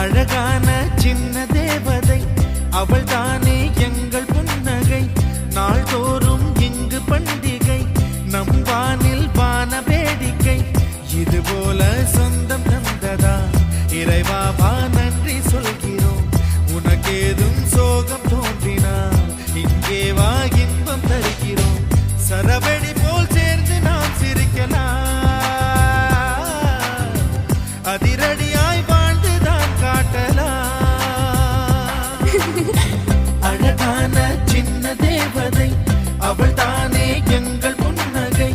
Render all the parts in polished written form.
அழகான சின்ன தேவதை அவள் தானே எங்கள் புன்னகை. நாள்தோறும் இங்கு பண்டிகை, நம் வானில் வான வேடிக்கை. இதுபோல சொந்தம் தந்ததா இறைவா, வா நன்றி சொல்கிறோம். உனக்கேதும் சோகம் தோன்றினால் இங்கே வா இன்பம் தருகிறோம். சரவெடி போல் சேர்ந்து நாம் சிரிக்கலாம், அதிரடியாய் வாழ்ந்துதான் காட்டலாம். அழகான சின்ன தேவதை அவள் தானே எங்கள் புன்னகை.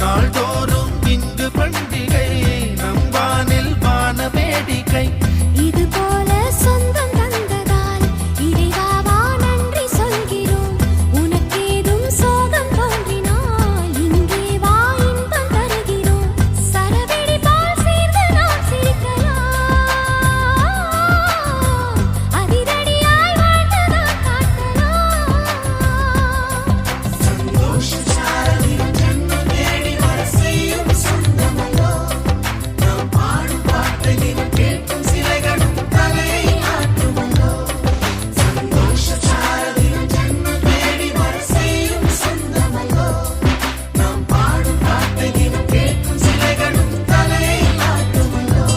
நாள்தோறும் இங்கு பண்டிகை, நம் வானில் வான வேடிக்கை. இது போல சொந்தம் தந்ததால் இறைவா நன்றி சொல்கிறோம். உனக்கேதும் சோகம் தோன்றினால் இங்கே வா இன்பம் தருகிறோம். சரவெடி போல் சேர்ந்து நாம் சிரிக்கலாம், அதிரடியாய் வாழ்ந்துதான் காட்டலாம். சந்தோஷ சாரதியும் ஜன்மம் தேடி வர செய்யும் சொந்தமல்லோ. நாம் பாடும் பாட்டை தினம் கேட்கும் சிலைகளும் தலையை ஆட்டுமல்லோ. சந்தோஷ சாரதியும் ஜன்மம் தேடி வர செய்யும் சொந்தமல்லோ. நாம் பாடும் பாட்டை தினம் கேட்கும் சிலைகளும் தலையை ஆட்டுமல்லோ.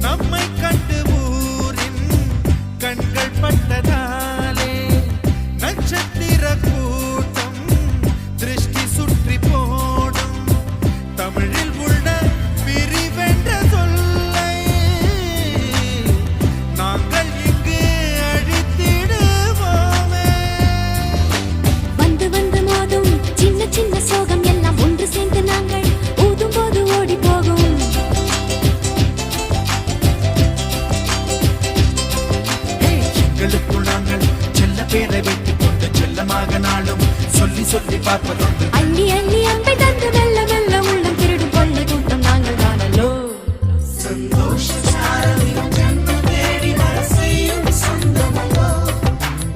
நம்மை கண்டு ஊரின் கண்கள் பட்டதாலே நட்சத்திர கூட்டம் திருஷ்டி சுற்றி போடும். தமிழில் உள்ள பிரிவென்ற சொல்லை நாங்கள் இங்கு அழித்திடுவோமே. வந்து வந்து மோதும் சின்ன சின்ன சோகம் எல்லாம் ஒன்று சேர்ந்து நாங்கள் ஊதும் போது ஓடி போகும். எங்களுக்குள் நாங்கள் செல்ல பேரை வைத்துக் கொண்டு செல்லமாக நாளும் சொல்லி சொல்லி பார்ப்பதுண்டு. அள்ளி அள்ளி அன்பை தந்து மெல்ல மெல்ல உள்ளம் திருடும் கொள்ளை கூட்டம் நாங்கள் தானல்லோ. சந்தோஷ சாரதியும் ஜன்மம் தேடி வர செய்யும் சொந்தமல்லோ.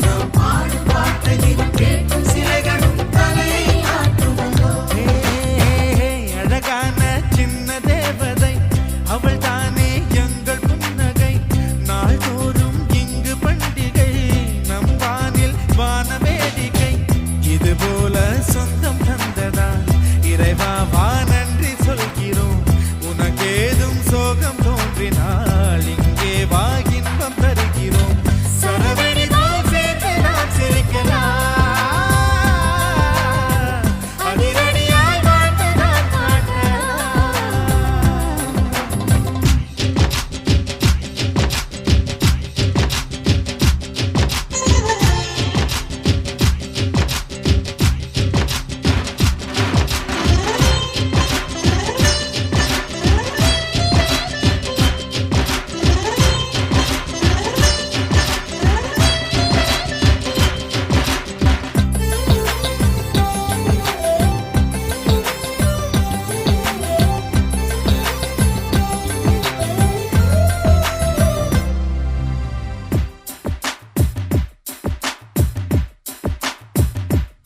நாம் பாடும் பாட்டை தினம் கேட்கும் சிலைகளும் தலையை ஆட்டுமல்லோ. அழகான சின்ன தேவதை அவள் தானே எங்கள் புன்னகை. நாள்தோறும் இங்கு பண்டிகை, நம் வானில் வான வேடிக்கை. இதுபோல சொந்தம் தந்ததா இறைவா, வா நன்றி சொல்கிறோம். உனக்கேதும் சோகம் தோன்றினால் இங்கே வா இன்பம் தருகிறோம். சரவெடி போல் சேர்ந்து நாம் சிரிக்கலாம், அதிரடியாய் வாழ்ந்துதான் காட்டலாம்.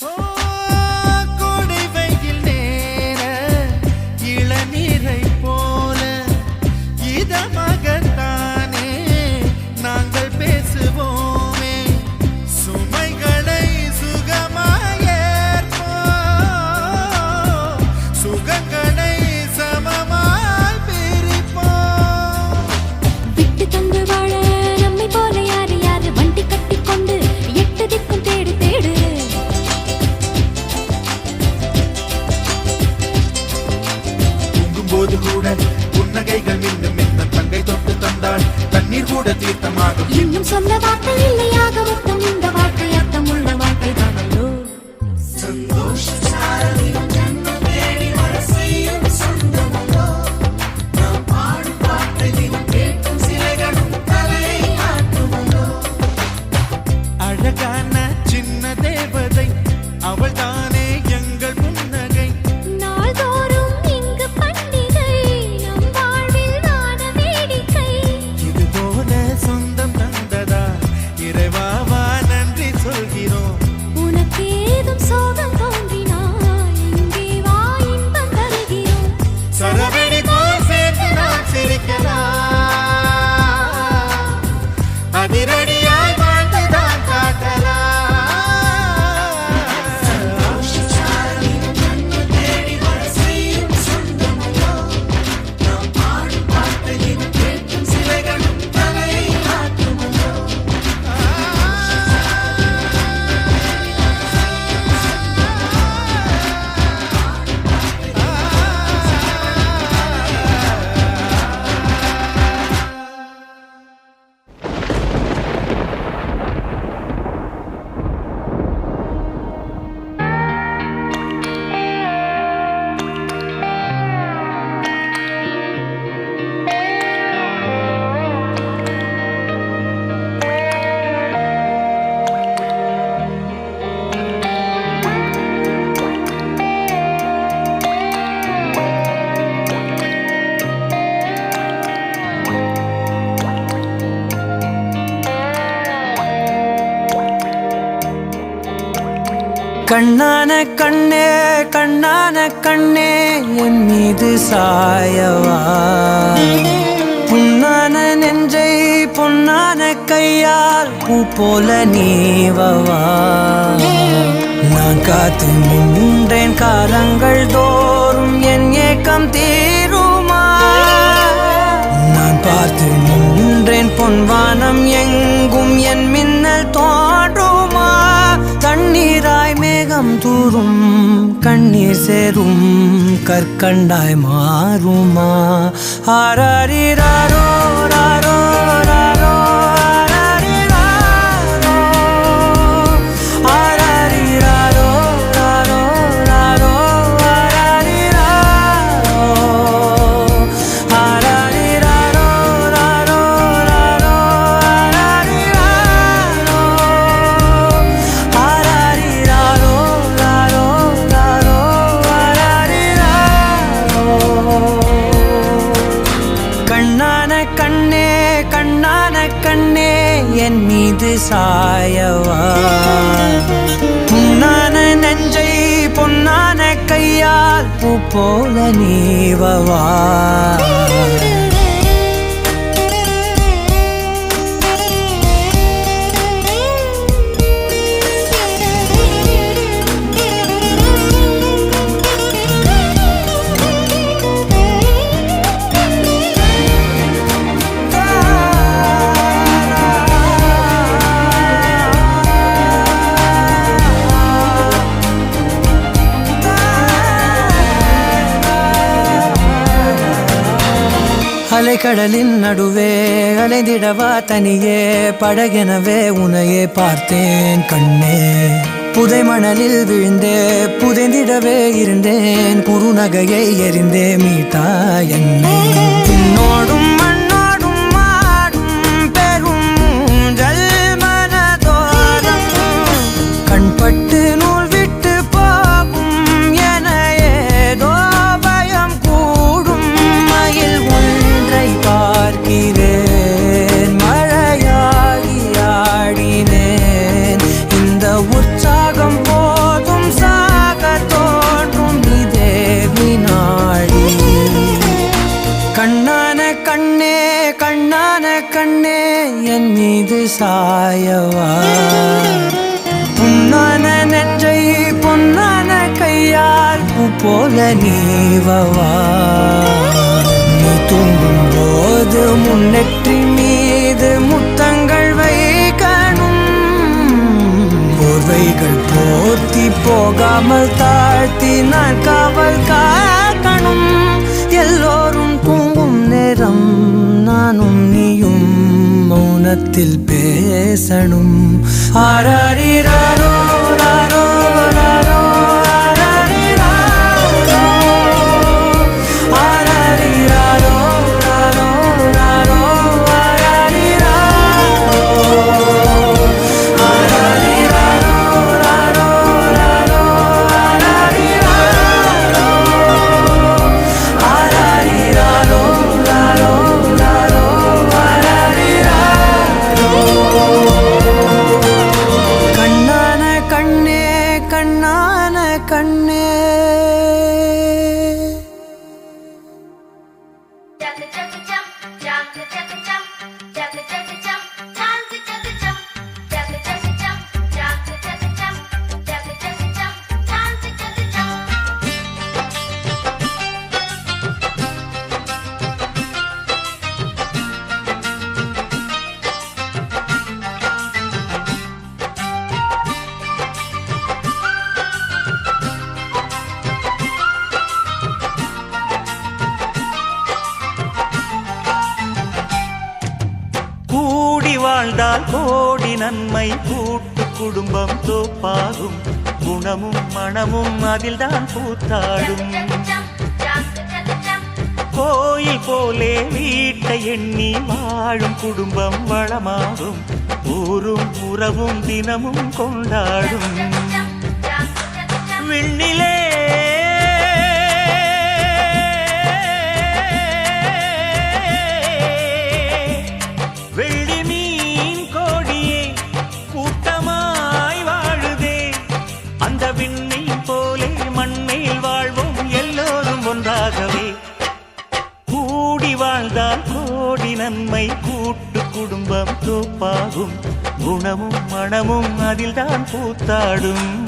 ஓ, கோடை வெயில் நேர இளநீரை போல இதமாகத்தானே நாங்கள் பேசுவோமே. சுமைகளை சுகமாயேற்போம், சுகங்களை சமமாய் பிரிப்போம். விட்டு தந்து வாழ நம்மை போல யாரு யாரு வண்டி கட்டி கொண்டு எட்டு திக்கும் தேடு தேடு. தூங்கும்போது கூட புன்னகைகள் மின்னும் மின்னும் தங்கை தொட்டு தந்தாள் தண்ணீர் கூட தீர்த்தமாகும். இன்னும் சொல்ல வார்த்தை இல்லையாக மொத்தம் இந்த வாழ்க்கை அர்த்தம் உள்ள வாழ்க்கை தானல்லோ. சந்தோஷ சாரதியும் ஜன்மம் தேடி வர செய்யும் சொந்தமல்லோ. நாம் பாடும் பாட்டை தினம் கேட்கும் சிலைகளும் தலையை ஆட்டுமல்லோ. அழகான சின்ன தேவதை அவள் தானே எங்கள் கண்ணான கண்ணே கண்ணான கண்ணே என் மீது சாயவா புண்ணான நெஞ்சை பொன்னான கையால் பூ போல நீவவா நான் காத்து நின்றேன் காலங்கள் தோறும் என் ஏக்கம் தீருமா நான் பார்த்து நின்றேன் பொன்வானம் எங்கும் என் மின்னல் தோன்றுமா தண்ணீராய் மேகம் தூரும் கண்ணீர் சேரும் கற்கண்டாய் மாறுமா ஆராரிராரோ ராரோ ராரோ ஆராரிராரோ ராரோ ராரோ ஆராரிராரோ ராரோ ராரோ கண்ணான கண்ணே கண்ணான கண்ணே என் மீது சாயவா புண்ணான நெஞ்சை பொன்னான கையால் பூ போல நீவவா அலைக்கடலின் நடுவே அலைந்திடவா தனியே படகெனவே உனையே பார்த்தேன் கண்ணே புதை மணலில் விழுந்தே புதைந்திடவே இருந்தேன் குறுநகையை எறிந்தே மீட்டா என்னை உன்னோடும் மண்ணோடும் மாடும் பெரும் ஊஞ்சல் மனதோரம் கண்பட்டு நூல் விட்டு போகும் என ஏதோ பயம் கூடும் மயில் பார்க்கிறேன் மழையாகி ஆடினேன் இந்த உற்சாகம் போதும் சாக தோன்றும் இதே வினாடி கண்ணான கண்ணே கண்ணான கண்ணே என் மீது சாயவா புண்ணான நெஞ்சை பொன்னான கையால் பூ போல நீவவா நீ தூங்கும் போது முன்னெற்றி மீது முத்தங்கள் வைக்கணும் போர்வைகள் போர்த்தி போகாமல் தாழ்த்தி நான் காவல் காக்கணும் எல்லோரும் தூங்கும் நேரம் நானும் நீயும் மௌனத்தில் பேசணும் ஆராரிராரோ ராரோ ராரோ வாழ்ந்தால் கோடி நன்மை கூட்டு குடும்பம் தோப்பாகும் குணமும் மனமும் அதில்தான் பூத்தாடும் கோயில் போலே வீட்டை எண்ணி வாழும் குடும்பம் வளமாகும் ஊரும் உறவும் தினமும் கொண்டாடும் விண்ணிலே அந்த குணமும் மனமும் அதில்தான் கூத்தாடும்.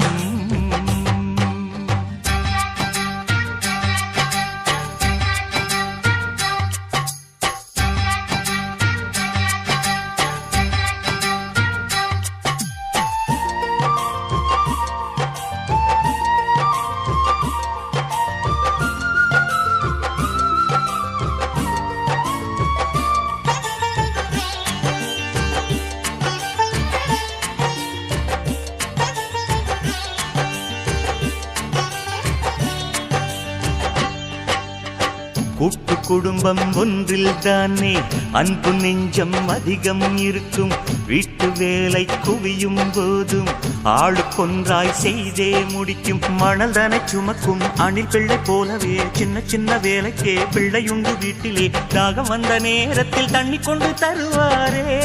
கூட்டு குடும்பம் ஒன்றில் தானே அன்பு நெஞ்சம் அதிகம் இருக்கும். வீட்டு வேலை குவியும் போதும் ஆளுக்கொன்றாய் செய்தே முடிக்கும். மணல் தானே சுமக்கும் அணில் பிள்ளை போலவே சின்ன சின்ன வேலைக்கே பிள்ளையுண்டு வீட்டிலே. தாகம் வந்த நேரத்தில் தண்ணி கொண்டு தருவாரே.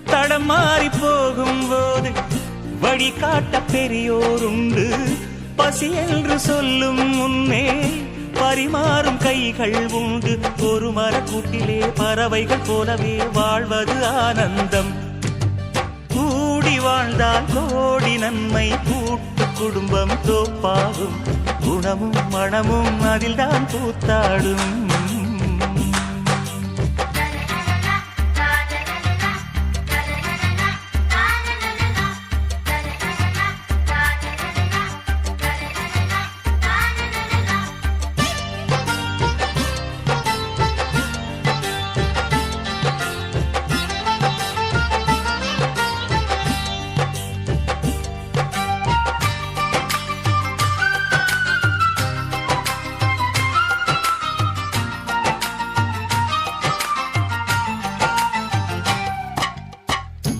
தடம் மாறி போகும் போது வழிகாட்ட பெரியோருண்டு. பசி என்று சொல்லும் முன்னே பரிமாறும் கைகள் உண்டு. ஒரு மரக்கூட்டிலே பறவைகள் போலவே வாழ்வது ஆனந்தம். கூடி வாழ்ந்தால் கோடி நன்மை. கூட்டு குடும்பம் தோப்பாகும். குணமும் மனமும் அதில்தான் கூத்தாடும்.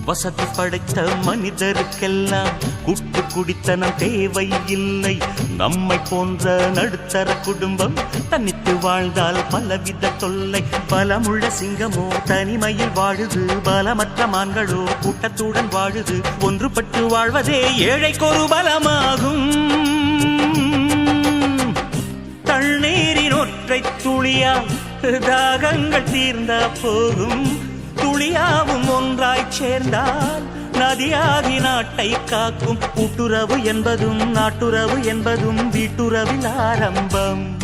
வசதி படைத்த மனிதருக்கெல்லாம் கூட்டு குடித்தனம் தேவையில்லை. நம்மை போன்ற நடுத்தர குடும்பம் தனித்து வாழ்ந்தால் பலவித தொல்லை. பலமுள்ள சிங்கமோ தனிமையில் வாழுது. பலமற்ற மான்களோ கூட்டத்துடன் வாழுது. ஒன்றுபட்டு வாழ்வதே ஏழைக்கொரு பலமாகும். தண்ணீரின் ஒற்றை துளியால் தாகங்கள் தீர்ந்த போகும். துளியாவும் ஒன்றாய் சேர்ந்தால் நதியாகி நாட்டை காக்கும். கூட்டுறவு என்பதும் நாட்டுறவு என்பதும் வீட்டுறவில் ஆரம்பம்.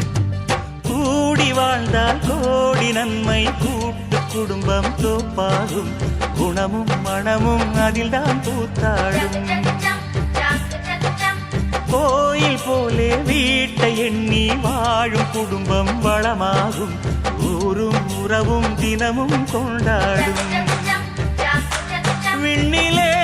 கூடி வாழ்ந்தால் கோடி நன்மை. கூட்டு குடும்பம் தோப்பாகும். குணமும் மனமும் அதில்தான் கூத்தாடும். கோயில் போலே வீட்டை எண்ணி வாழும் குடும்பம் வளமாகும். ஊரும் உறவும் தினமும் கொண்டாடும். விண்ணிலே